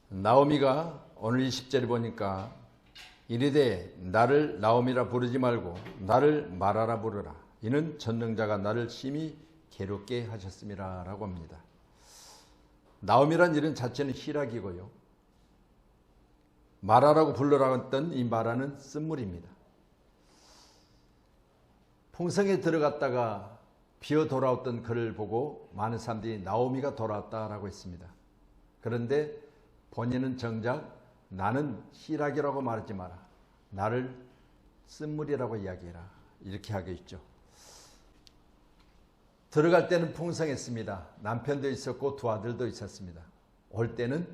나오미가 오늘 20절에 보니까 이르되 나를 나오미라 부르지 말고 나를 마라라 부르라. 이는 전능자가 나를 심히 괴롭게 하셨음이라 라고 합니다. 나오미란 이름 자체는 희락이고요. 마라라고 불러라고 했던 이 마라는 쓴물입니다. 풍성에 들어갔다가 비어 돌아왔던 그를 보고 많은 사람들이 나오미가 돌아왔다라고 했습니다. 그런데 본인은 정작 나는 희락이라고 말하지 마라. 나를 쓴물이라고 이야기해라. 이렇게 하고 있죠. 들어갈 때는 풍성했습니다. 남편도 있었고 두 아들도 있었습니다. 올 때는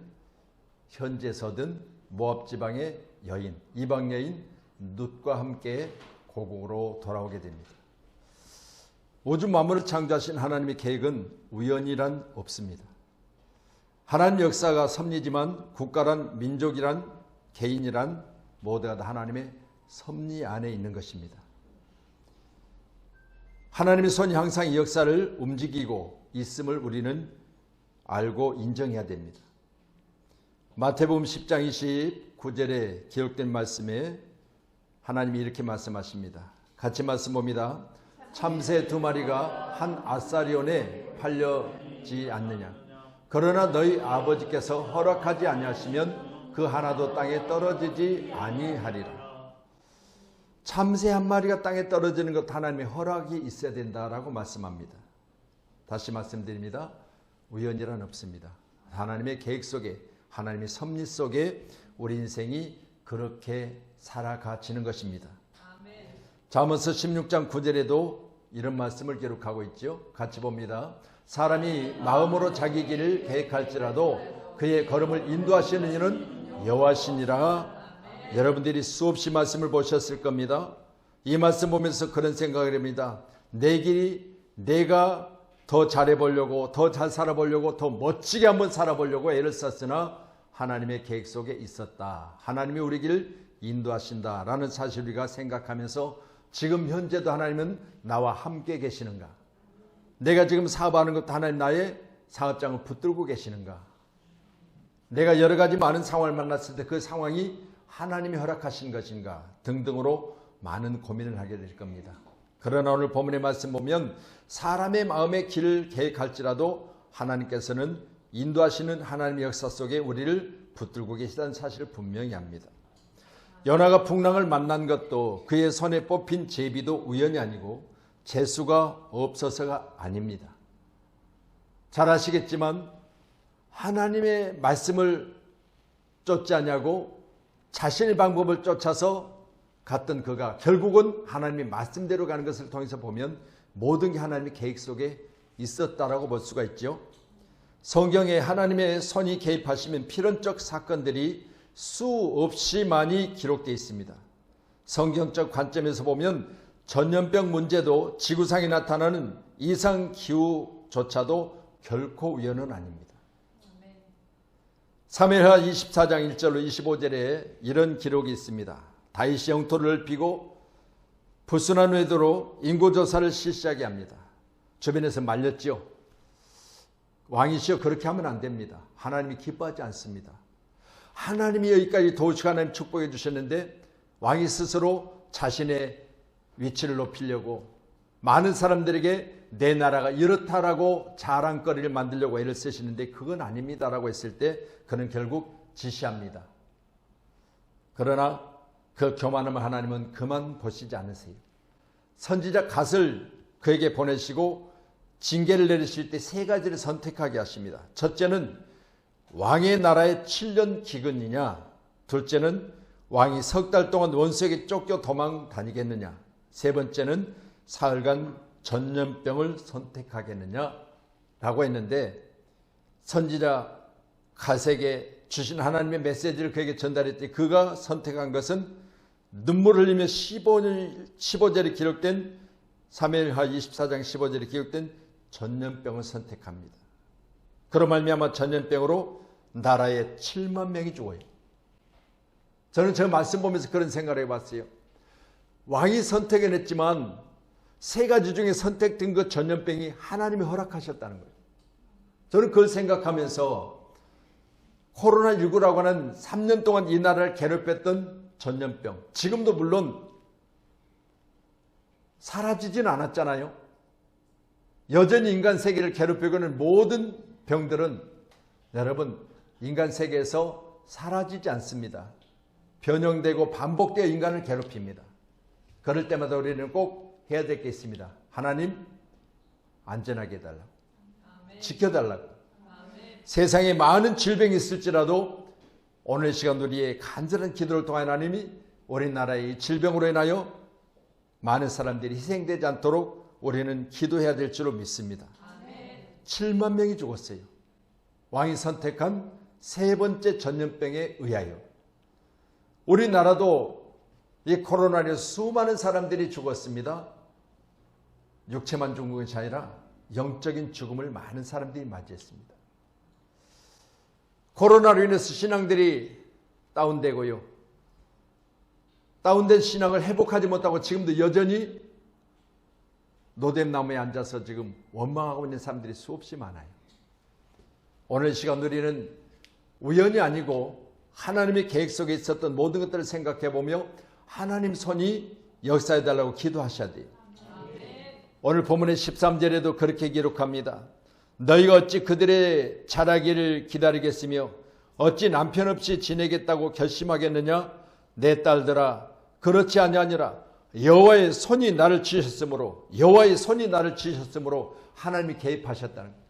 현재 서든 모압 지방의 여인, 이방 여인 룻과 함께 고국으로 돌아오게 됩니다. 우주 만물을 창조하신 하나님의 계획은 우연이란 없습니다. 하나님 역사가 섭리지만 국가란, 민족이란, 개인이란 모두가 다 하나님의 섭리 안에 있는 것입니다. 하나님의 손이 항상 이 역사를 움직이고 있음을 우리는 알고 인정해야 됩니다. 마태복음 10장 29절에 기록된 말씀에 하나님이 이렇게 말씀하십니다. 같이 말씀 봅니다. 참새 2마리가 한 아사리온에 팔려지 않느냐. 그러나 너희 아버지께서 허락하지 아니하시면 그 하나도 땅에 떨어지지 아니하리라. 참새 1마리가 땅에 떨어지는 것 하나님의 허락이 있어야 된다라고 말씀합니다. 다시 말씀드립니다. 우연이란 없습니다. 하나님의 계획 속에, 하나님의 섭리 속에 우리 인생이 그렇게 살아가지는 것입니다. 잠언서 16장 9절에도 이런 말씀을 기록하고 있죠. 같이 봅니다. 사람이 마음으로 자기 길을 계획할지라도 그의 걸음을 인도하시는 이는 여호와시니라. 여러분들이 수없이 말씀을 보셨을 겁니다. 이 말씀 보면서 그런 생각을 합니다. 내 길이 내가 더 잘해보려고, 더 잘 살아보려고, 더 멋지게 한번 살아보려고 애를 썼으나 하나님의 계획 속에 있었다. 하나님이 우리 길을 인도하신다라는 사실을 우리가 생각하면서 지금 현재도 하나님은 나와 함께 계시는가? 내가 지금 사업하는 것도 하나님 나의 사업장을 붙들고 계시는가? 내가 여러 가지 많은 상황을 만났을 때 그 상황이 하나님이 허락하신 것인가? 등등으로 많은 고민을 하게 될 겁니다. 그러나 오늘 본문의 말씀 보면 사람의 마음의 길을 계획할지라도 하나님께서는 인도하시는 하나님의 역사 속에 우리를 붙들고 계시다는 사실을 분명히 합니다. 요나가 풍랑을 만난 것도 그의 손에 뽑힌 제비도 우연이 아니고 재수가 없어서가 아닙니다. 잘 아시겠지만 하나님의 말씀을 쫓지 않냐고 자신의 방법을 쫓아서 갔던 그가 결국은 하나님의 말씀대로 가는 것을 통해서 보면 모든 게 하나님의 계획 속에 있었다라고 볼 수가 있죠. 성경에 하나님의 손이 개입하시면 필연적 사건들이 수없이 많이 기록되어 있습니다. 성경적 관점에서 보면 전염병 문제도 지구상에 나타나는 이상기후조차도 결코 우연은 아닙니다. 사무엘하 24장 1절로 25절에 이런 기록이 있습니다. 다윗이 영토를 넓히고 불순한 외도로 인구조사를 실시하게 합니다. 주변에서 말렸죠. 왕이시여 그렇게 하면 안 됩니다. 하나님이 기뻐하지 않습니다. 하나님이 여기까지 도우시고 하나님 축복해 주셨는데 왕이 스스로 자신의 위치를 높이려고 많은 사람들에게 내 나라가 이렇다라고 자랑거리를 만들려고 애를 쓰시는데 그건 아닙니다라고 했을 때 그는 결국 지시합니다. 그러나 그 교만함을 하나님은 그만 보시지 않으세요. 선지자 갓을 그에게 보내시고 징계를 내리실 때 3가지를 선택하게 하십니다. 첫째는 왕의 나라의 7년 기근이냐, 둘째는 왕이 3달 동안 원수에게 쫓겨 도망 다니겠느냐, 세 번째는 사흘간 전염병을 선택하겠느냐라고 했는데 선지자 갓에게 주신 하나님의 메시지를 그에게 전달했더니 그가 선택한 것은 눈물을 흘리며 15절에 기록된 사무엘하 24장 15절에 기록된 전염병을 선택합니다. 그로 말미암아 전염병으로 나라에 7만 명이 죽어요. 저는 저 말씀 보면서 그런 생각을 해봤어요. 왕이 선택은 했지만 3가지 중에 선택된 그 전염병이 하나님이 허락하셨다는 거예요. 저는 그걸 생각하면서 코로나19라고 하는 3년 동안 이 나라를 괴롭혔던 전염병, 지금도 물론 사라지진 않았잖아요. 여전히 인간 세계를 괴롭히고 있는 모든 병들은 여러분 인간 세계에서 사라지지 않습니다. 변형되고 반복되어 인간을 괴롭힙니다. 그럴 때마다 우리는 꼭 해야 될 게 있습니다. 하나님 안전하게 해달라고, 지켜달라고. 세상에 많은 질병이 있을지라도 오늘 시간 우리의 간절한 기도를 통해 하나님이 우리나라의 질병으로 인하여 많은 사람들이 희생되지 않도록 우리는 기도해야 될 줄로 믿습니다. 7만 명이 죽었어요. 왕이 선택한 세 번째 전염병에 의하여. 우리나라도 이 코로나로 수많은 사람들이 죽었습니다. 육체만 죽은 것이 아니라 영적인 죽음을 많은 사람들이 맞이했습니다. 코로나로 인해서 신앙들이 다운되고요. 다운된 신앙을 회복하지 못하고 지금도 여전히 노뎀나무에 앉아서 지금 원망하고 있는 사람들이 수없이 많아요. 오늘 시간 우리는 우연이 아니고 하나님의 계획 속에 있었던 모든 것들을 생각해 보며 하나님 손이 역사해달라고 기도하셔야 돼요. 오늘 본문의 13절에도 그렇게 기록합니다. 너희가 어찌 그들의 자라기를 기다리겠으며 어찌 남편 없이 지내겠다고 결심하겠느냐? 내 딸들아, 그렇지 아니하니라. 여호와의 손이 나를 치셨으므로, 여호와의 손이 나를 치셨으므로 하나님이 개입하셨다는 거예요.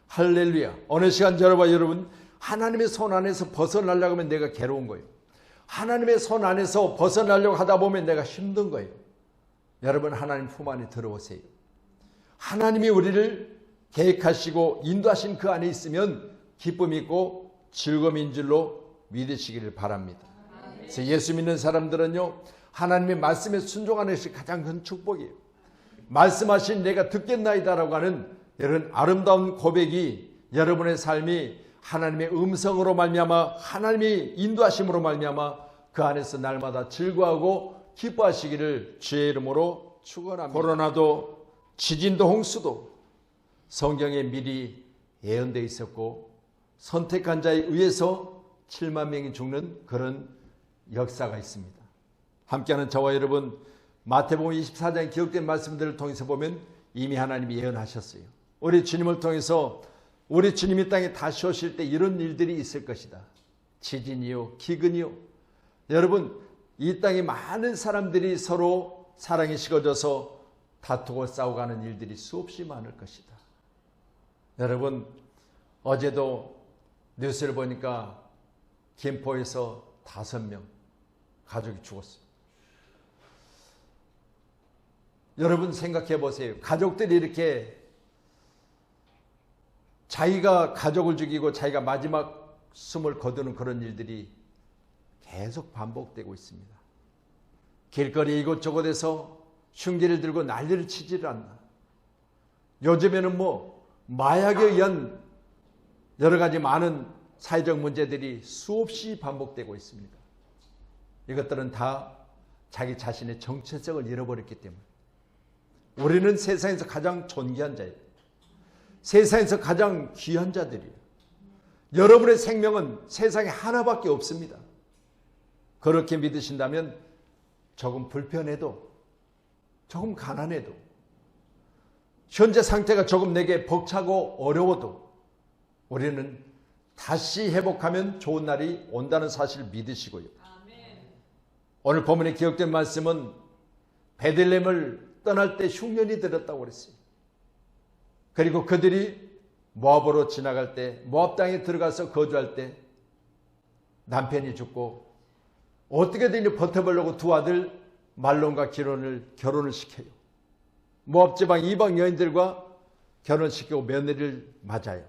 할렐루야. 어느 시간 저러봐 여러분, 하나님의 손 안에서 벗어나려고 하면 내가 괴로운 거예요. 하나님의 손 안에서 벗어나려고 하다 보면 내가 힘든 거예요. 여러분 하나님 품 안에 들어오세요. 하나님이 우리를 계획하시고 인도하신 그 안에 있으면 기쁨이 있고 즐거움인 줄로 믿으시기를 바랍니다. 그래서 예수 믿는 사람들은요, 하나님의 말씀에 순종하는 것이 가장 큰 축복이에요. 말씀하신 내가 듣겠나이다라고 하는 이런 아름다운 고백이 여러분의 삶이 하나님의 음성으로 말미암아 하나님의 인도하심으로 말미암아 그 안에서 날마다 즐거워하고 기뻐하시기를 주의 이름으로 축원합니다. 코로나도 지진도 홍수도 성경에 미리 예언되어 있었고 선택한 자에 의해서 7만 명이 죽는 그런 역사가 있습니다. 함께하는 저와 여러분, 마태복음 24장에 기록된 말씀들을 통해서 보면 이미 하나님이 예언하셨어요. 우리 주님을 통해서 우리 주님이 땅에 다시 오실 때 이런 일들이 있을 것이다. 지진이요, 기근이요. 여러분, 이 땅에 많은 사람들이 서로 사랑이 식어져서 다투고 싸워가는 일들이 수없이 많을 것이다. 여러분, 어제도 뉴스를 보니까 김포에서 5명 가족이 죽었어요. 여러분 생각해 보세요. 가족들이 이렇게 자기가 가족을 죽이고 자기가 마지막 숨을 거두는 그런 일들이 계속 반복되고 있습니다. 길거리 이곳저곳에서 흉기를 들고 난리를 치지를 않나. 요즘에는 마약에 의한 여러 가지 많은 사회적 문제들이 수없이 반복되고 있습니다. 이것들은 다 자기 자신의 정체성을 잃어버렸기 때문에. 우리는 세상에서 가장 존귀한 자예요. 세상에서 가장 귀한 자들이에요. 여러분의 생명은 세상에 하나밖에 없습니다. 그렇게 믿으신다면 조금 불편해도, 조금 가난해도, 현재 상태가 조금 내게 벅차고 어려워도 우리는 다시 회복하면 좋은 날이 온다는 사실을 믿으시고요. 오늘 본문에 기록된 말씀은 베들레헴을 떠날 때 흉년이 들었다고 그랬어요. 그리고 그들이 모압으로 지나갈 때, 모압 땅에 들어가서 거주할 때 남편이 죽고 어떻게든 버텨보려고 두 아들 말론과 기론을 결혼을 시켜요. 모압 지방 이방 여인들과 결혼시키고 며느리를 맞아요.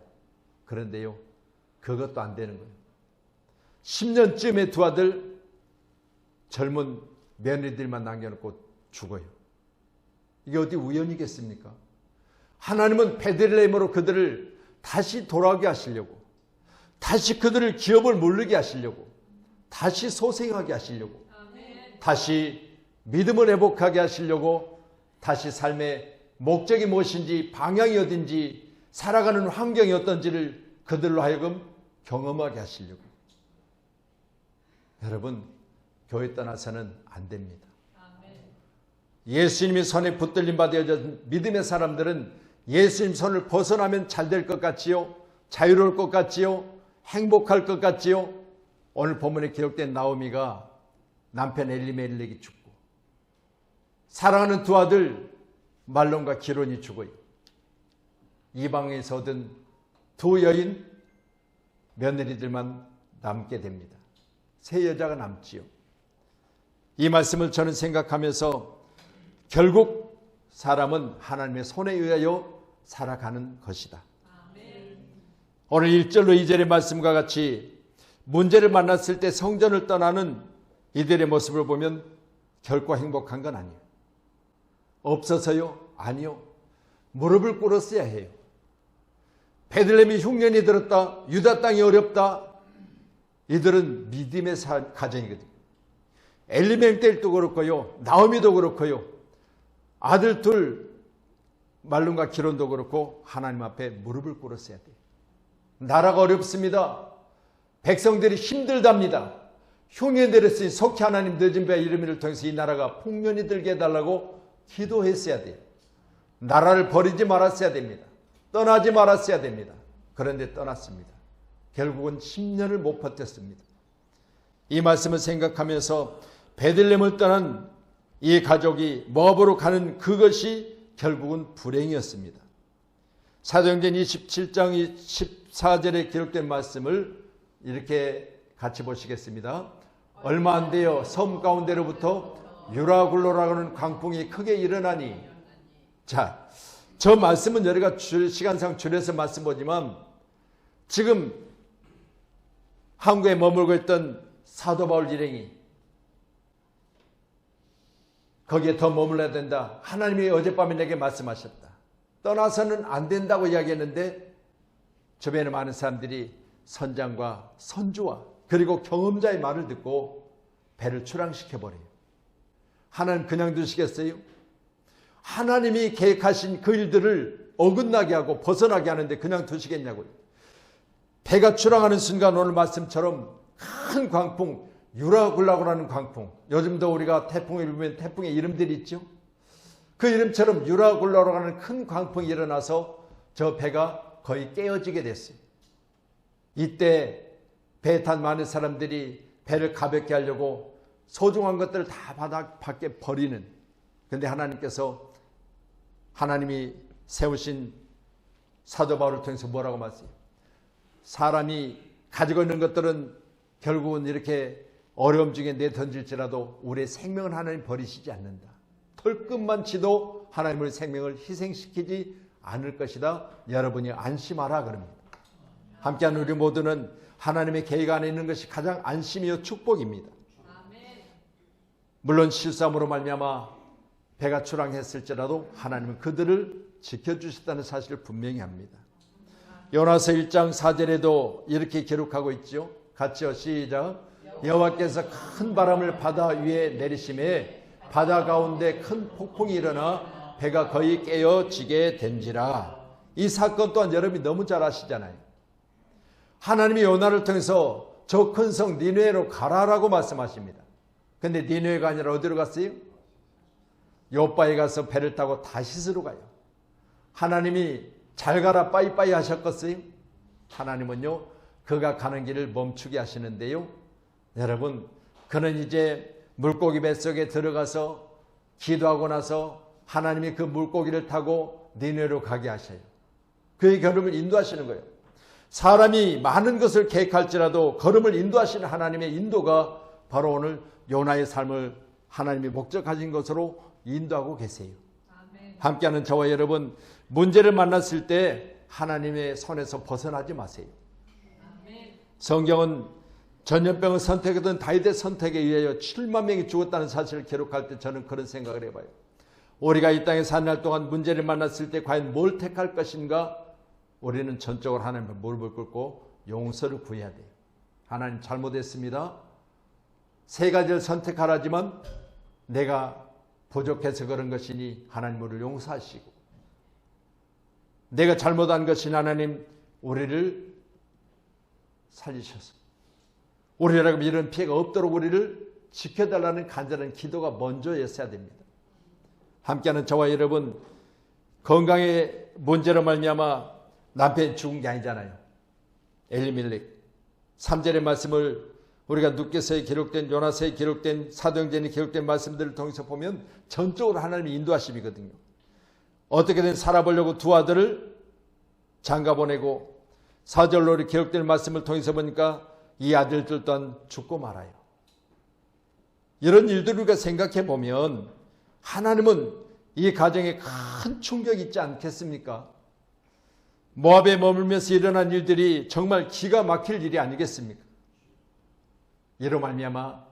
그런데요, 그것도 안 되는 거예요. 10년쯤에 두 아들 젊은 며느리들만 남겨놓고 죽어요. 이게 어디 우연이겠습니까? 하나님은 베들레헴으로 그들을 다시 돌아오게 하시려고, 다시 그들을 기업을 모르게 하시려고, 다시 소생하게 하시려고, 다시 믿음을 회복하게 하시려고, 다시 삶의 목적이 무엇인지, 방향이 어딘지, 살아가는 환경이 어떤지를 그들로 하여금 경험하게 하시려고. 여러분, 교회 떠나서는 안 됩니다. 예수님이 손에 붙들림 받아진 믿음의 사람들은 예수님 손을 벗어나면 잘 될 것 같지요? 자유로울 것 같지요? 행복할 것 같지요? 오늘 본문에 기록된 나오미가 남편 엘리멜렉이 죽고 사랑하는 두 아들 말론과 기론이 죽어요. 이방에서 얻은 두 여인 며느리들만 남게 됩니다. 세 여자가 남지요. 이 말씀을 저는 생각하면서 결국 사람은 하나님의 손에 의하여 살아가는 것이다. 오늘 1절로 2절의 말씀과 같이 문제를 만났을 때 성전을 떠나는 이들의 모습을 보면 결코 행복한 건 아니에요. 없어서요? 아니요. 무릎을 꿇었어야 해요. 베들레헴이 흉년이 들었다. 유다 땅이 어렵다. 이들은 믿음의 가정이거든요. 엘리멜렉도 그렇고요. 나오미도 그렇고요. 아들 둘 말론과 기론도 그렇고 하나님 앞에 무릎을 꿇었어야 돼요. 나라가 어렵습니다. 백성들이 힘들답니다. 흉년이 들었으니 속히 하나님 늦은 배 이름을 통해서 이 나라가 풍년이 들게 해달라고 기도했어야 돼요. 나라를 버리지 말았어야 됩니다. 떠나지 말았어야 됩니다. 그런데 떠났습니다. 결국은 10년을 못 버텼습니다. 이 말씀을 생각하면서 베들레헴을 떠난 이 가족이 모압으로 가는 그것이 결국은 불행이었습니다. 사도행전 27장 14절에 기록된 말씀을 이렇게 같이 보시겠습니다. 얼마 안 되어 섬 가운데로부터 유라굴로라고 하는 광풍이 크게 일어나니. 자, 저 말씀은 여기가 시간상 줄여서 말씀 보지만 지금 한국에 머물고 있던 사도 바울 일행이 거기에 더 머물러야 된다. 하나님이 어젯밤에 내게 말씀하셨다. 떠나서는 안 된다고 이야기했는데 주변에 많은 사람들이 선장과 선주와 그리고 경험자의 말을 듣고 배를 출항시켜버려요. 하나님 그냥 두시겠어요? 하나님이 계획하신 그 일들을 어긋나게 하고 벗어나게 하는데 그냥 두시겠냐고요. 배가 출항하는 순간 오늘 말씀처럼 큰 광풍, 유라굴라고라는 광풍, 요즘도 우리가 태풍을 보면 태풍의 이름들이 있죠. 그 이름처럼 유라굴라라고 하는 큰 광풍이 일어나서 저 배가 거의 깨어지게 됐어요. 이때 배에 탄 많은 사람들이 배를 가볍게 하려고 소중한 것들을 다 바닥 밖에 버리는, 근데 하나님께서 하나님이 세우신 사도 바울을 통해서 뭐라고 말씀해요? 사람이 가지고 있는 것들은 결국은 이렇게 어려움 중에 내던질지라도 우리의 생명은 하나님 버리시지 않는다. 털끝만 치도 하나님의 생명을 희생시키지 않을 것이다. 여러분이 안심하라 그럽니다. 함께하는 우리 모두는 하나님의 계획 안에 있는 것이 가장 안심이요 축복입니다. 물론 실수함으로 말미암아 배가 출항했을지라도 하나님은 그들을 지켜주셨다는 사실을 분명히 합니다. 요나서 1장 4절에도 이렇게 기록하고 있죠. 같이요. 시작. 여호와께서 큰 바람을 바다 위에 내리심에 바다 가운데 큰 폭풍이 일어나 배가 거의 깨어지게 된지라. 이 사건 또한 여러분이 너무 잘 아시잖아요. 하나님이 요나를 통해서 저 큰 성 니느웨로 가라라고 말씀하십니다. 근데 니느웨가 아니라 어디로 갔어요? 요바에 가서 배를 타고 다시스로 가요. 하나님이 잘 가라 빠이빠이 하셨겠어요? 하나님은요, 그가 가는 길을 멈추게 하시는데요. 여러분, 그는 이제 물고기 뱃속에 들어가서 기도하고 나서 하나님이 그 물고기를 타고 니느웨로 가게 하셔요. 그의 걸음을 인도하시는 거예요. 사람이 많은 것을 계획할지라도 걸음을 인도하시는 하나님의 인도가 바로 오늘 요나의 삶을 하나님이 목적하신 것으로 인도하고 계세요. 아멘. 함께하는 저와 여러분, 문제를 만났을 때 하나님의 손에서 벗어나지 마세요. 아멘. 성경은 전염병을 선택하던 다윗의 선택에 의하여 7만 명이 죽었다는 사실을 기록할 때 저는 그런 생각을 해봐요. 우리가 이 땅에 사는 날 동안 문제를 만났을 때 과연 뭘 택할 것인가? 우리는 전적으로 하나님의 무릎을 꿇고 용서를 구해야 돼요. 하나님 잘못했습니다. 세 가지를 선택하라지만 내가 부족해서 그런 것이니 하나님 우리를 용서하시고, 내가 잘못한 것이니 하나님 우리를 살리셔서 우리라고 이런 피해가 없도록 우리를 지켜달라는 간절한 기도가 먼저였어야 됩니다. 함께하는 저와 여러분, 건강의 문제로 말미암아 남편이 죽은 게 아니잖아요. 엘리멜렉 3절의 말씀을 우리가 누께서에 기록된, 요나서에 기록된, 사도행전에 기록된 말씀들을 통해서 보면 전적으로 하나님의 인도하심이거든요. 어떻게든 살아보려고 두 아들을 장가보내고 4절로 기록된 말씀을 통해서 보니까 이 아들들 또한 죽고 말아요. 이런 일들을 우리가 생각해 보면 하나님은 이 가정에 큰 충격이 있지 않겠습니까? 모압에 머물면서 일어난 일들이 정말 기가 막힐 일이 아니겠습니까? 이로 말미암아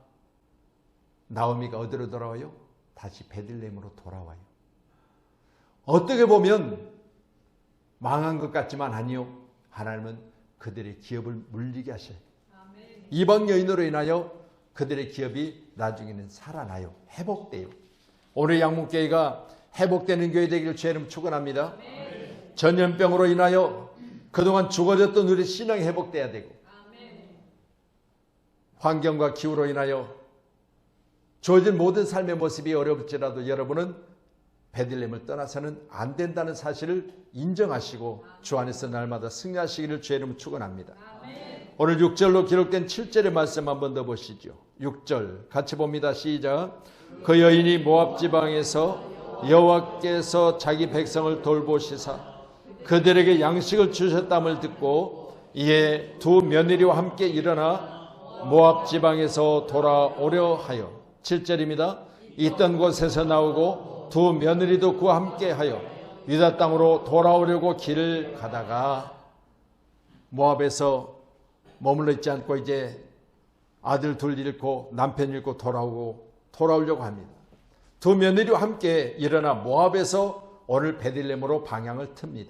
나오미가 어디로 돌아와요? 다시 베들레헴으로 돌아와요. 어떻게 보면 망한 것 같지만 아니요. 하나님은 그들의 기업을 물리게 하셔요. 이방 여인으로 인하여 그들의 기업이 나중에는 살아나요. 회복돼요. 오늘 양문교회가 회복되는 교회 되기를 주의 이름 축원합니다. 전염병으로 인하여 그동안 죽어졌던 우리 신앙이 회복돼야 되고, 환경과 기후로 인하여 주어진 모든 삶의 모습이 어려울지라도 여러분은 베들레헴을 떠나서는 안 된다는 사실을 인정하시고 주 안에서 날마다 승리하시기를 주의 이름으로 축원합니다. 오늘 6절로 기록된 7절의 말씀 한번 더 보시죠. 6절 같이 봅니다. 시작. 그 여인이 모압 지방에서 여호와께서 자기 백성을 돌보시사 그들에게 양식을 주셨담을 듣고 이에 두 며느리와 함께 일어나 모압 지방에서 돌아오려 하여. 7절입니다. 있던 곳에서 나오고 두 며느리도 그와 함께 하여 유다 땅으로 돌아오려고 길을 가다가 모압에서 머물러 있지 않고 이제 아들 둘 잃고 남편 잃고 돌아오려고 합니다. 두 며느리와 함께 일어나 모압에서 오늘 베들레헴으로 방향을 틉니다.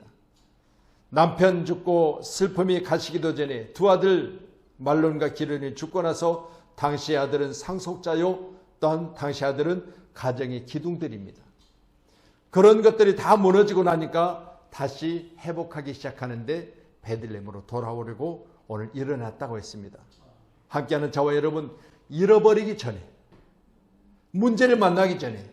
남편 죽고 슬픔이 가시기도 전에 두 아들 말론과 기르니 죽고 나서 당시 아들은 상속자요, 또한 당시 아들은 가정의 기둥들입니다. 그런 것들이 다 무너지고 나니까 다시 회복하기 시작하는데 베들레헴으로 돌아오려고 오늘 일어났다고 했습니다. 함께하는 저와 여러분, 잃어버리기 전에, 문제를 만나기 전에,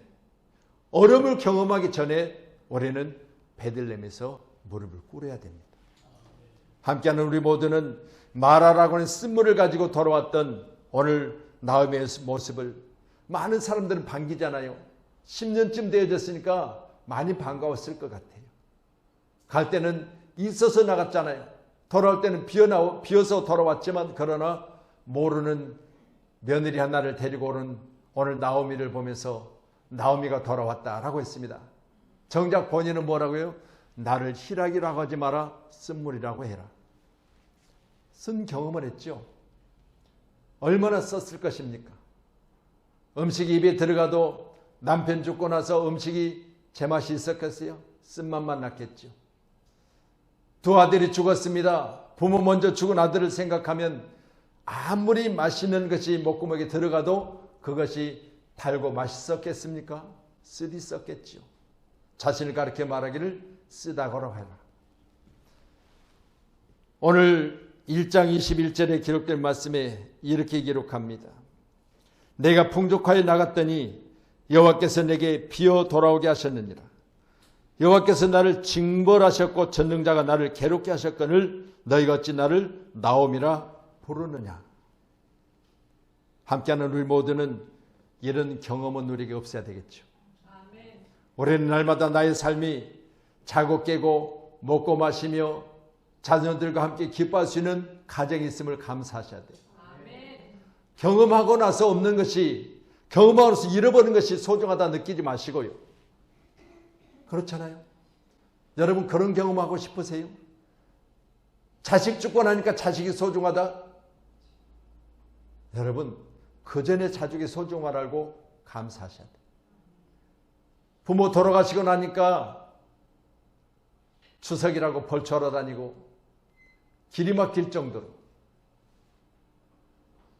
어려움을 경험하기 전에 우리는 베들레헴에서 무릎을 꿇어야 됩니다. 함께하는 우리 모두는 마라라고 하는 쓴물을 가지고 돌아왔던 오늘 나오미의 모습을 많은 사람들은 반기잖아요. 10년쯤 되어졌으니까 많이 반가웠을 것 같아요. 갈 때는 있어서 나갔잖아요. 돌아올 때는 비어서 돌아왔지만 그러나 모르는 며느리 하나를 데리고 오는 오늘 나오미를 보면서 나오미가 돌아왔다라고 했습니다. 정작 본인은 뭐라고요? 나를 희락이라고 하지 마라, 쓴물이라고 해라. 쓴 경험을 했죠. 얼마나 썼을 것입니까? 음식이 입에 들어가도 남편 죽고 나서 음식이 제맛이 있었겠어요? 쓴맛만 났겠죠. 두 아들이 죽었습니다. 부모 먼저 죽은 아들을 생각하면 아무리 맛있는 것이 목구멍에 들어가도 그것이 달고 맛있었겠습니까? 쓰디 썼겠죠. 자신을 가르쳐 말하기를 쓰다고라 해라. 오늘 1장 21절에 기록된 말씀에 이렇게 기록합니다. 내가 풍족하여 나갔더니 여호와께서 내게 비어 돌아오게 하셨느니라. 여호와께서 나를 징벌하셨고 전능자가 나를 괴롭게 하셨거늘 너희가 어찌 나를 나오미라 부르느냐. 함께하는 우리 모두는 이런 경험은 우리에게 없어야 되겠죠. 우리는 날마다 나의 삶이 자고 깨고 먹고 마시며 자녀들과 함께 기뻐할 수 있는 가정이 있음을 감사하셔야 돼요. 경험하고 나서 없는 것이, 경험하고 나서 잃어버린 것이 소중하다 느끼지 마시고요. 그렇잖아요. 여러분 그런 경험하고 싶으세요? 자식 죽고 나니까 자식이 소중하다? 여러분 그 전에 자식이 소중함을 알고 감사하셔야 돼요. 부모 돌아가시고 나니까 추석이라고 벌초하러 다니고 길이 막힐 정도로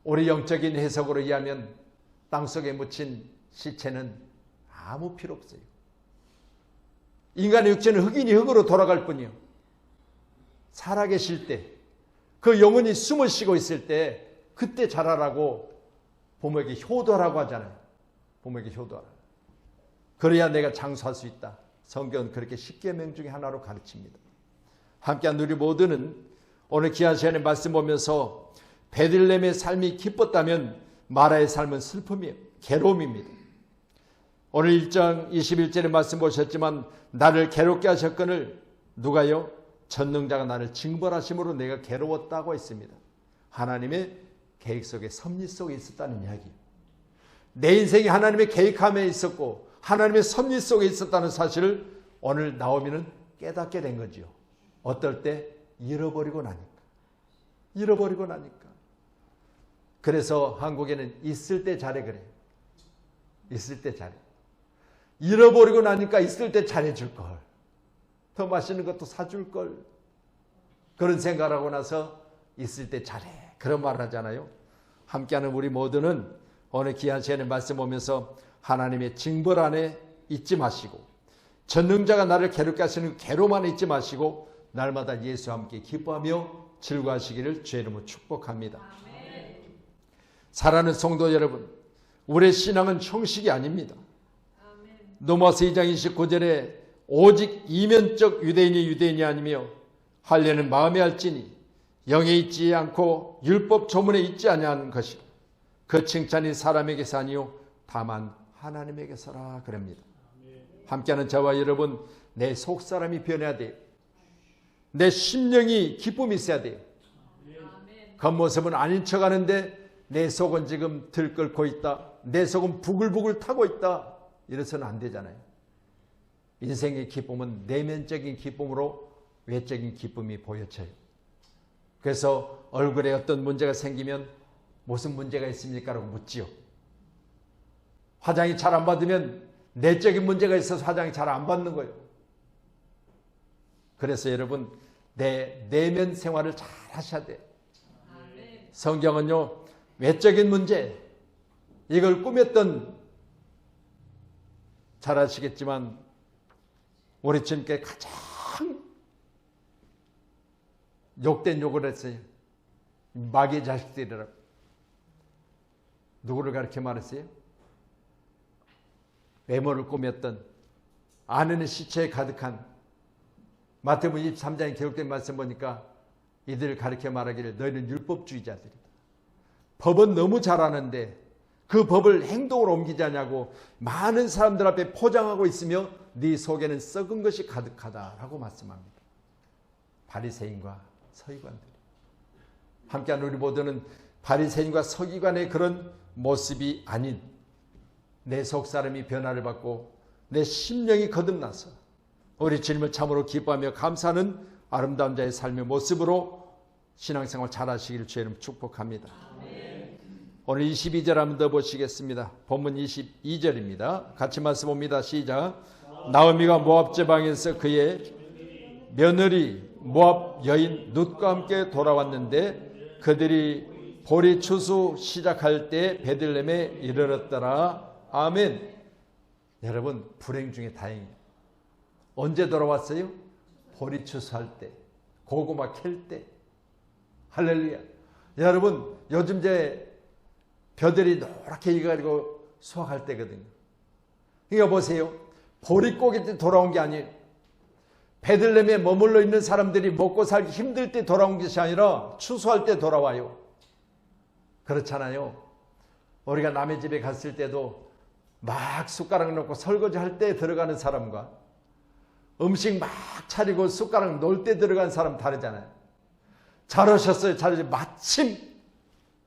우리 영적인 해석으로 이해하면 땅속에 묻힌 시체는 아무 필요 없어요. 인간의 육체는 흑인이 흑으로 돌아갈 뿐이요. 살아계실 때 그 영혼이 숨을 쉬고 있을 때 그때 자라라고 부모에게 효도하라고 하잖아요. 부모에게 효도하라. 그래야 내가 장수할 수 있다. 성경은 그렇게 10계명 중에 하나로 가르칩니다. 함께한 우리 모두는 오늘 귀한 시간에 말씀 보면서 베들레헴의 삶이 기뻤다면 마라의 삶은 슬픔이에요. 괴로움입니다. 오늘 1장 21절의 말씀 보셨지만 나를 괴롭게 하셨거늘 누가요? 전능자가 나를 징벌하심으로 내가 괴로웠다고 했습니다. 하나님의 계획 속에 섭리 속에 있었다는 이야기예요. 내 인생이 하나님의 계획함에 있었고 하나님의 섭리 속에 있었다는 사실을 오늘 나오미는 깨닫게 된 거지요. 어떨 때? 잃어버리고 나니까. 잃어버리고 나니까. 그래서 한국에는 있을 때 잘해 그래요. 있을 때 잘해. 잃어버리고 나니까 있을 때 잘해줄 걸. 더 맛있는 것도 사줄 걸. 그런 생각을 하고 나서 있을 때 잘해. 그런 말을 하잖아요. 함께하는 우리 모두는 오늘 귀한 시간에 말씀 보면서 하나님의 징벌 안에 잊지 마시고 전능자가 나를 괴롭게 하시는 괴로움 안에 잊지 마시고 날마다 예수와 함께 기뻐하며 즐거워하시기를 주의 이름으로 축복합니다. 아멘. 사랑하는 성도 여러분, 우리의 신앙은 형식이 아닙니다. 아멘. 로마서 2장 29절에 오직 이면적 유대인이 아니며 할례는 마음에 할지니 영에 있지 않고 율법 조문에 있지 아니하는 것이라. 그 칭찬이 사람에게서 아니요 다만 하나님에게서라 그럽니다. 함께하는 저와 여러분, 내 속사람이 변해야 돼요. 내 심령이 기쁨이 있어야 돼요. 겉모습은 아닌 척하는데 내 속은 지금 들끓고 있다. 내 속은 부글부글 타고 있다. 이래서는 안 되잖아요. 인생의 기쁨은 내면적인 기쁨으로 외적인 기쁨이 보여져요. 그래서 얼굴에 어떤 문제가 생기면 무슨 문제가 있습니까? 라고 묻지요. 화장이 잘 안 받으면 내적인 문제가 있어서 화장이 잘 안 받는 거예요. 그래서 여러분, 내 내면 생활을 잘 하셔야 돼요. 성경은요, 외적인 문제, 이걸 꾸몄던, 잘 아시겠지만 우리 주님께 가장 욕된 욕을 했어요. 마귀의 자식들이라고. 누구를 가르쳐 말했어요? 외모를 꾸몄던, 아내는 시체에 가득한, 마태복음 23장에 기록된 말씀 보니까 이들을 가르쳐 말하기를 너희는 율법주의자들이다. 법은 너무 잘하는데 그 법을 행동으로 옮기지 않냐고 많은 사람들 앞에 포장하고 있으며 네 속에는 썩은 것이 가득하다라고 말씀합니다. 바리새인과 서기관들. 함께한 우리 모두는 바리새인과 서기관의 그런 모습이 아닌 내 속사람이 변화를 받고 내 심령이 거듭나서 우리 주님을 참으로 기뻐하며 감사하는 아름다운 자의 삶의 모습으로 신앙생활 잘하시기를 주의 이름 축복합니다. 아멘. 오늘 22절 한번 더 보시겠습니다. 본문 22절입니다. 같이 말씀 봅니다. 시작. 나오미가 모압 지방에서 그의 며느리 모압 여인 룻과 함께 돌아왔는데 그들이 보리 추수 시작할 때 베들레헴에 이르렀더라. 아멘. 여러분, 불행 중에 다행이에요. 언제 돌아왔어요? 보리 추수할 때, 고구마 캘 때. 할렐루야. 여러분, 요즘 제 벼들이 노랗게 익어가지고 수확할 때거든요. 그러니까 보세요. 보릿고기 때 돌아온 게 아니에요. 베들레헴에 머물러 있는 사람들이 먹고 살기 힘들 때 돌아온 것이 아니라 추수할 때 돌아와요. 그렇잖아요. 우리가 남의 집에 갔을 때도 막 숟가락 넣고 설거지할 때 들어가는 사람과 음식 막 차리고 숟가락 놓을 때 들어간 사람 다르잖아요. 잘 오셨어요. 잘 오셨어요. 마침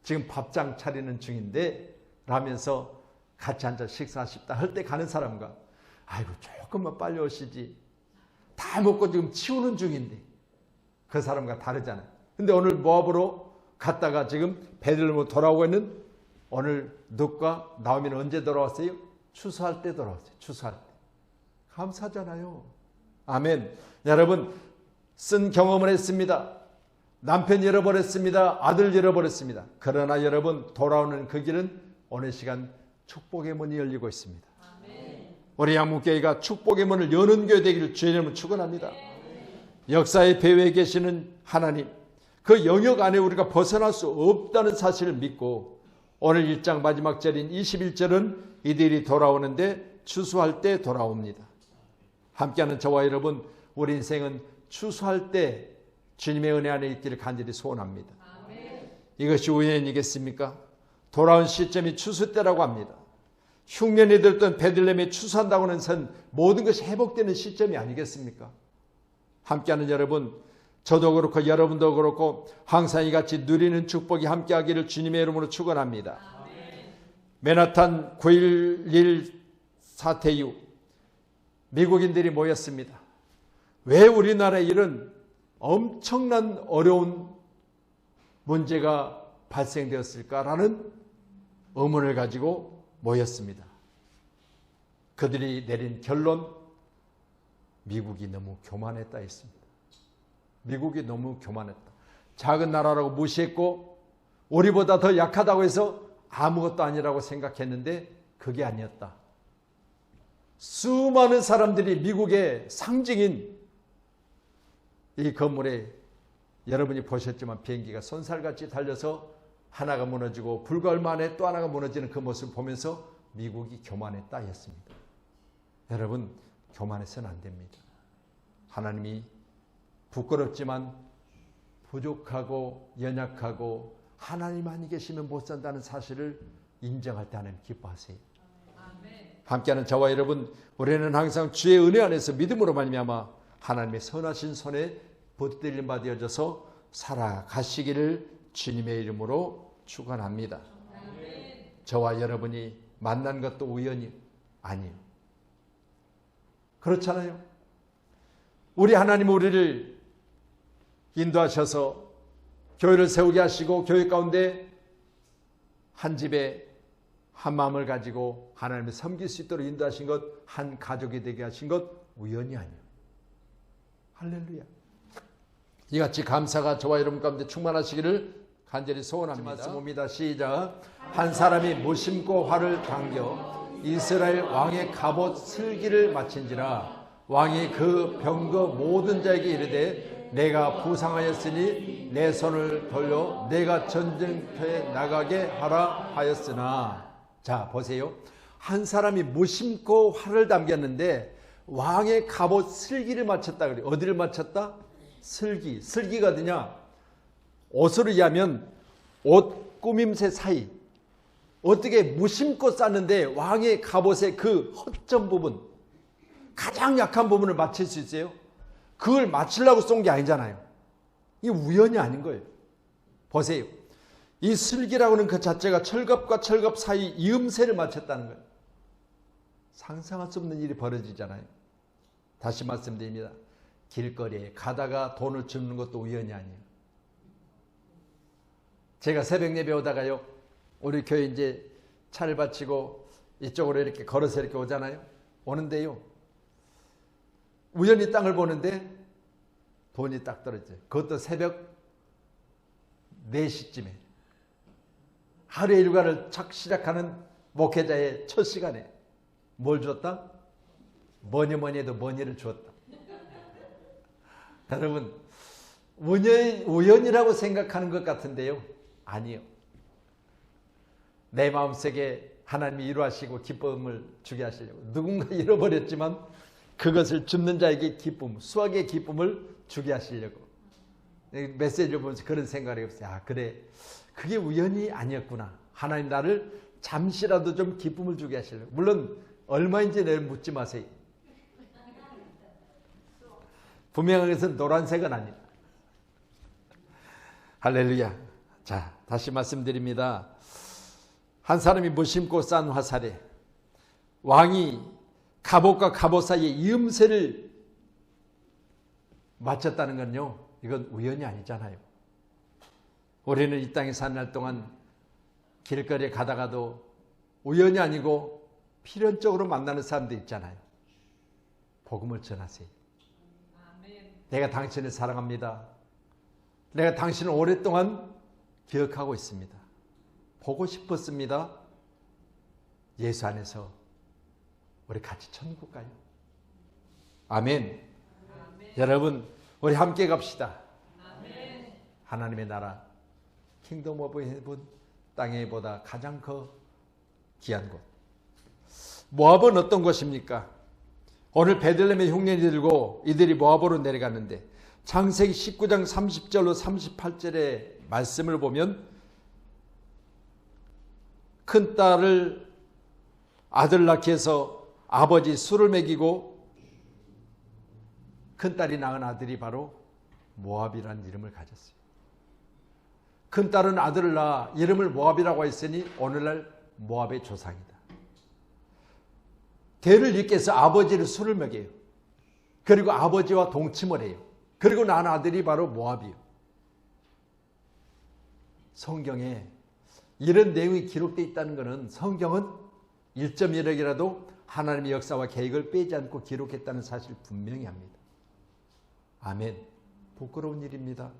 지금 밥상 차리는 중인데 라면서 같이 앉아 식사하십다 할 때 가는 사람과 아이고 조금만 빨리 오시지. 다 먹고 지금 치우는 중인데 그 사람과 다르잖아요. 근데 오늘 모압으로 갔다가 지금 베들레헴으로 돌아오고 있는 오늘 룻과 나오미는 언제 돌아왔어요? 추수할 때 돌아왔어요. 추수할 때. 감사하잖아요. 아멘. 여러분, 쓴 경험을 했습니다. 남편 잃어버렸습니다. 아들 잃어버렸습니다. 그러나 여러분, 돌아오는 그 길은 오늘 시간 축복의 문이 열리고 있습니다. 아멘. 우리 양문교회가 축복의 문을 여는 교회 되기를 주의 이름으로 축원합니다. 역사의 배후에 계시는 하나님, 그 영역 안에 우리가 벗어날 수 없다는 사실을 믿고 오늘 1장 마지막 절인 21절은 이들이 돌아오는데 추수할 때 돌아옵니다. 함께하는 저와 여러분, 우리 인생은 추수할 때 주님의 은혜 안에 있기를 간절히 소원합니다. 아멘. 이것이 우연이겠습니까? 돌아온 시점이 추수 때라고 합니다. 흉년이 들던 베들레헴에 추수한다고 하는 선 모든 것이 회복되는 시점이 아니겠습니까? 함께하는 여러분, 저도 그렇고 여러분도 그렇고 항상 이같이 누리는 축복이 함께하기를 주님의 이름으로 축원합니다. 아멘. 맨하탄 9.11 사태 이후 미국인들이 모였습니다. 왜 우리나라에 이런 엄청난 어려운 문제가 발생되었을까라는 의문을 가지고 모였습니다. 그들이 내린 결론, 미국이 너무 교만했다 했습니다. 미국이 너무 교만했다. 작은 나라라고 무시했고 우리보다 더 약하다고 해서 아무것도 아니라고 생각했는데 그게 아니었다. 수많은 사람들이 미국의 상징인 이 건물에 여러분이 보셨지만 비행기가 손살같이 달려서 하나가 무너지고 불과 얼마 안에 또 하나가 무너지는 그 모습을 보면서 미국이 교만했다 했습니다. 여러분, 교만해서는 안 됩니다. 하나님이 부끄럽지만 부족하고 연약하고 하나님만이 계시면 못 산다는 사실을 인정할 때 하나님 기뻐하세요. 함께하는 저와 여러분, 우리는 항상 주의 은혜 안에서 믿음으로 말미암아 하나님의 선하신 손에 붙들림 받아져서 살아가시기를 주님의 이름으로 축원합니다. 저와 여러분이 만난 것도 우연이 아니에요. 그렇잖아요. 우리 하나님 우리를 인도하셔서 교회를 세우게 하시고 교회 가운데 한 집에 한 마음을 가지고 하나님을 섬길 수 있도록 인도하신 것, 한 가족이 되게 하신 것 우연이 아니에요. 할렐루야. 이같이 감사가 저와 여러분 가운데 충만하시기를 간절히 소원합니다. 말씀입니다. 시작. 한 사람이 무심코 활을 당겨 이스라엘 왕의 갑옷 슬기를 마친지라 왕이 그 병거 모든 자에게 이르되 내가 부상하였으니 내 손을 돌려 내가 전쟁터에 나가게 하라 하였으나. 자, 보세요. 한 사람이 무심코 활을 당겼는데 왕의 갑옷 슬기를 맞췄다 그래요. 어디를 맞췄다? 슬기. 슬기가 어디냐? 옷으로 이해하면 옷 꾸밈새 사이. 어떻게 무심코 쌌는데 왕의 갑옷의 그 허점 부분, 가장 약한 부분을 맞출 수 있어요? 그걸 맞추려고 쏜 게 아니잖아요. 이게 우연이 아닌 거예요. 보세요. 이 슬기라고 하는 그 자체가 철갑과 철갑 사이 이음새를 맞췄다는 거예요. 상상할 수 없는 일이 벌어지잖아요. 다시 말씀드립니다. 길거리에 가다가 돈을 주는 것도 우연이 아니에요. 제가 새벽 예배 오다가요, 우리 교회 이제 차를 바치고 이쪽으로 이렇게 걸어서 이렇게 오잖아요. 오는데요, 우연히 땅을 보는데 돈이 딱 떨어져요. 그것도 새벽 4시쯤에. 하루의 일과를 착 시작하는 목회자의 첫 시간에 뭘 줬다? 뭐니 해도 머니를 주었다. 여러분, 우연이라고 생각하는 것 같은데요, 아니요. 내 마음속에 하나님이 이루하시고 기쁨을 주게 하시려고 누군가 잃어버렸지만 그것을 줍는 자에게 기쁨, 수확의 기쁨을 주게 하시려고 메시지를 보면서 그런 생각이 없어요. 아, 그래, 그게 우연이 아니었구나. 하나님 나를 잠시라도 좀 기쁨을 주게 하시려고. 물론 얼마인지 내일 묻지 마세요. 분명한 것은 노란색은 아니다. 할렐루야. 자, 다시 말씀드립니다. 한 사람이 무심코 싼 화살에 왕이 갑옷과 갑옷 사이에 이음새를 맞췄다는 건요, 이건 우연이 아니잖아요. 우리는 이 땅에 사는 날 동안 길거리에 가다가도 우연이 아니고 필연적으로 만나는 사람도 있잖아요. 복음을 전하세요. 내가 당신을 사랑합니다. 내가 당신을 오랫동안 기억하고 있습니다. 보고 싶었습니다. 예수 안에서 우리 같이 천국 가요. 아멘. 아멘. 여러분, 우리 함께 갑시다. 아멘. 하나님의 나라, 킹덤 오브 헤븐, 땅에 보다 가장 귀한 곳. 모압은 어떤 곳입니까? 오늘 베들레헴의 흉년이 들고 이들이 모압으로 내려갔는데 창세기 19장 30절로 38절의 말씀을 보면 큰딸을 아들 낳기 위해서 아버지 술을 먹이고 큰딸이 낳은 아들이 바로 모압이라는 이름을 가졌어요. 큰딸은 아들을 낳아 이름을 모압이라고 했으니 오늘날 모압의 조상이다. 대를 잇기 위해서 아버지를 술을 먹여요. 그리고 아버지와 동침을 해요. 그리고 낳은 아들이 바로 모압이에요. 성경에 이런 내용이 기록되어 있다는 것은 성경은 1.1억이라도 하나님의 역사와 계획을 빼지 않고 기록했다는 사실을 분명히 합니다. 아멘. 부끄러운 일입니다.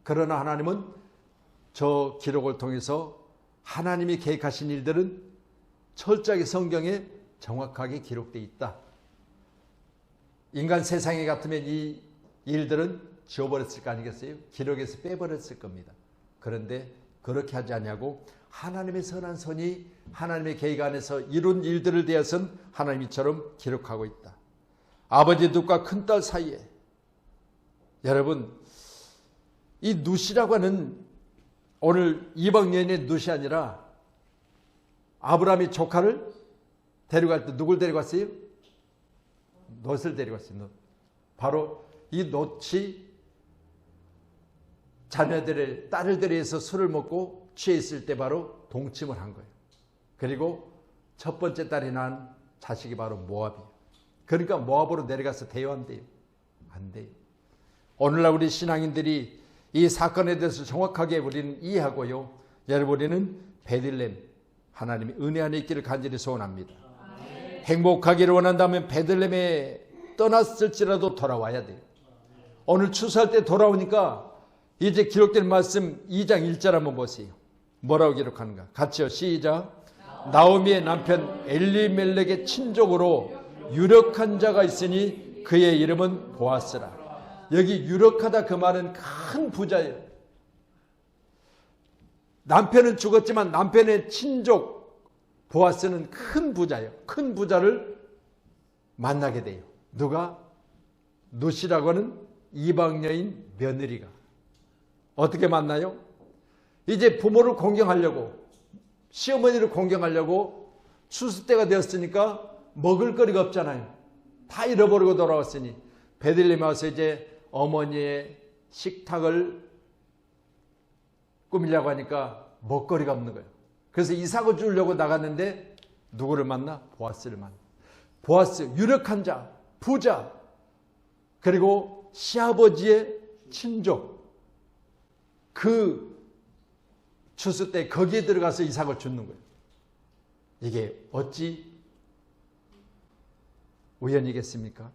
그러나 하나님은 저 기록을 통해서 하나님이 계획하신 일들은 철저하게 성경에 정확하게 기록되어 있다. 인간 세상에 같으면 이 일들은 지워버렸을 거 아니겠어요? 기록에서 빼버렸을 겁니다. 그런데 그렇게 하지 않냐고 하나님의 선한 선이 하나님의 계획 안에서 이룬 일들을 대해서는 하나님이처럼 기록하고 있다. 아버지 눕과 큰딸 사이에 여러분 이 룻이라고 하는 오늘 이방 여인의 룻이 아니라 아브라함이 조카를 데려갈 때 누굴 데려갔어요? 롯을 데려갔어요. 바로 이 롯이 자녀들의 딸을 데려서 술을 먹고 취해 있을 때 바로 동침을 한 거예요. 그리고 첫 번째 딸이 낳은 자식이 바로 모압이에요. 그러니까 모압으로 내려가서 대화한대요. 안 돼요. 오늘날 우리 신앙인들이 이 사건에 대해서 정확하게 우리는 이해하고요. 여러분 우리는 베들레헴 하나님의 은혜 안에 있기를 간절히 소원합니다. 행복하기를 원한다면 베들레헴에 떠났을지라도 돌아와야 돼요. 오늘 추수할 때 돌아오니까 이제 기록된 말씀 2장 1절 한번 보세요. 뭐라고 기록하는가? 같이요. 시작. 나오미의 남편 엘리멜렉의 친족으로 유력한 자가 있으니 그의 이름은 보아스라. 여기 유력하다 그 말은 큰 부자예요. 남편은 죽었지만 남편의 친족 보아스는 큰 부자예요. 큰 부자를 만나게 돼요. 누가? 룻이라고 하는 이방 여인 며느리가. 어떻게 만나요? 이제 부모를 공경하려고 시어머니를 공경하려고 추수 때가 되었으니까 먹을 거리가 없잖아요. 다 잃어버리고 돌아왔으니 베들레헴에 와서 이제 어머니의 식탁을 꾸미려고 하니까 먹거리가 없는 거예요. 그래서 이삭을 주려고 나갔는데 누구를 만나? 보아스를 만나. 보아스, 유력한 자, 부자, 그리고 시아버지의 친족. 그 추수 때 거기에 들어가서 이삭을 줍는 거예요. 이게 어찌 우연이겠습니까?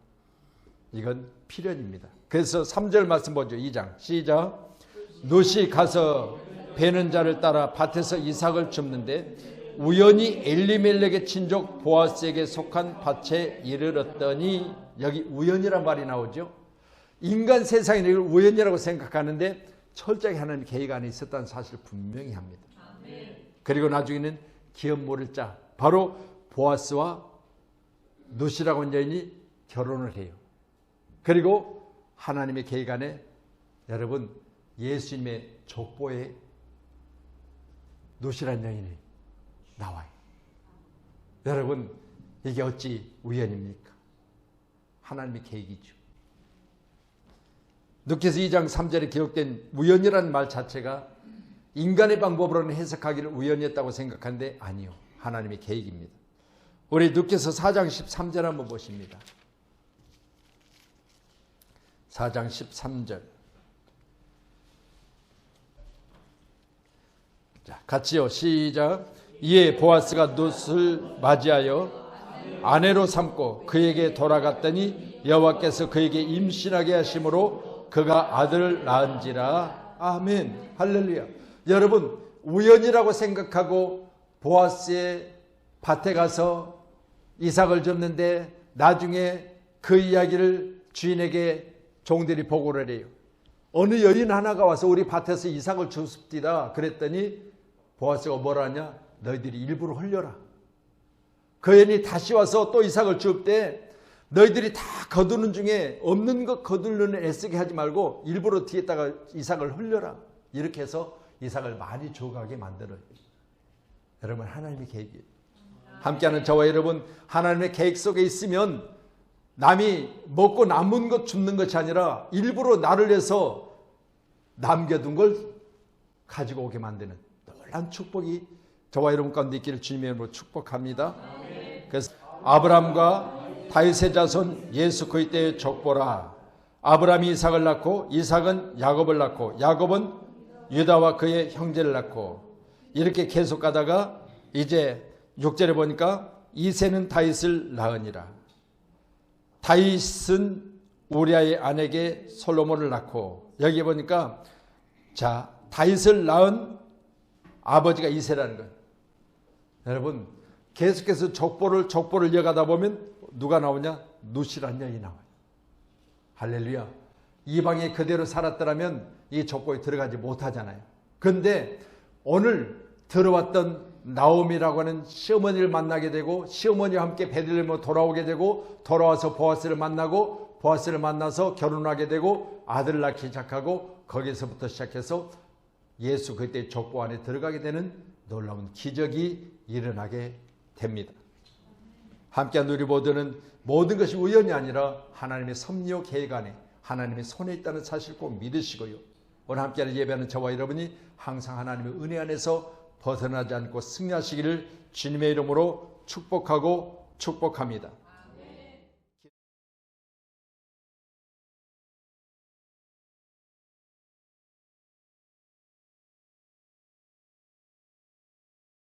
이건 필연입니다. 그래서 3절 말씀 보죠. 2장 시작. 룻이 가서 베는 자를 따라 밭에서 이삭을 줍는데 우연히 엘리멜렉의 친족 보아스에게 속한 밭에 이르렀더니 여기 우연이란 말이 나오죠. 인간 세상에 이걸 우연이라고 생각하는데 철저하게 하나님 계획 안에 있었다는 사실을 분명히 합니다. 그리고 나중에는 기업 모를 자 바로 보아스와 룻이라고 하는 여인이 결혼을 해요. 그리고 하나님의 계획 안에 여러분 예수님의 족보에 룻이라는 여인이 나와요. 여러분 이게 어찌 우연입니까? 하나님의 계획이죠. 누가복음 2장 3절에 기록된 우연이라는 말 자체가 인간의 방법으로는 해석하기를 우연이었다고 생각하는데 아니요. 하나님의 계획입니다. 우리 누가복음 4장 13절 한번 보십니다. 4장 13절. 자, 같이요. 시작. 이에 보아스가 룻을 맞이하여 아내로 삼고 그에게 돌아갔더니 여호와께서 그에게 임신하게 하심으로 그가 아들을 낳은지라. 아멘. 할렐루야. 여러분 우연이라고 생각하고 보아스의 밭에 가서 이삭을 줍는데 나중에 그 이야기를 주인에게 종들이 보고를 해요. 어느 여인 하나가 와서 우리 밭에서 이삭을 줍디다 그랬더니 보아스가 뭐라 하냐? 너희들이 일부러 헐려라. 그 여인이 다시 와서 또 이삭을 줍때 너희들이 다 거두는 중에 없는 것 거두려는 애쓰게 하지 말고 일부러 뒤에다가 이삭을 헐려라. 이렇게 해서 이삭을 많이 줘가게 만들어요. 여러분, 하나님의 계획이에요. 함께하는 저와 여러분, 하나님의 계획 속에 있으면 남이 먹고 남은 것 줍는 것이 아니라 일부러 나를 위해서 남겨둔 걸 가지고 오게 만드는 놀라운 축복이 저와 여러분 가운데 있기를 주님의 이름으로 축복합니다. 그래서 아브라함과 다윗의 자손 예수 그리스도의 족보라. 아브라함이 이삭을 낳고 이삭은 야곱을 낳고 야곱은 유다와 그의 형제를 낳고 이렇게 계속 가다가 이제 6절에 보니까 이새는 다윗을 낳으니라. 다윗은 우리아의 아내에게 솔로몬을 낳고 여기 보니까 자 다윗을 낳은 아버지가 이새라는 거예요. 여러분 계속해서 족보를 이어가다 보면 누가 나오냐? 누시란 여인이 나와요. 할렐루야. 이방에 그대로 살았더라면 이 족보에 들어가지 못하잖아요. 그런데 오늘 들어왔던 나오미라고 하는 시어머니를 만나게 되고 시어머니와 함께 베들레헴으로 돌아오게 되고 돌아와서 보아스를 만나고 보아스를 만나서 결혼하게 되고 아들을 낳기 시작하고 거기서부터 시작해서 예수 그때의 족보 안에 들어가게 되는 놀라운 기적이 일어나게 됩니다. 함께한 우리 모두는 모든 것이 우연이 아니라 하나님의 섭리와 계획 안에 하나님의 손에 있다는 사실을 꼭 믿으시고요. 오늘 함께하는 예배하는 저와 여러분이 항상 하나님의 은혜 안에서 벗어나지 않고 승리하시기를 주님의 이름으로 축복하고 축복합니다.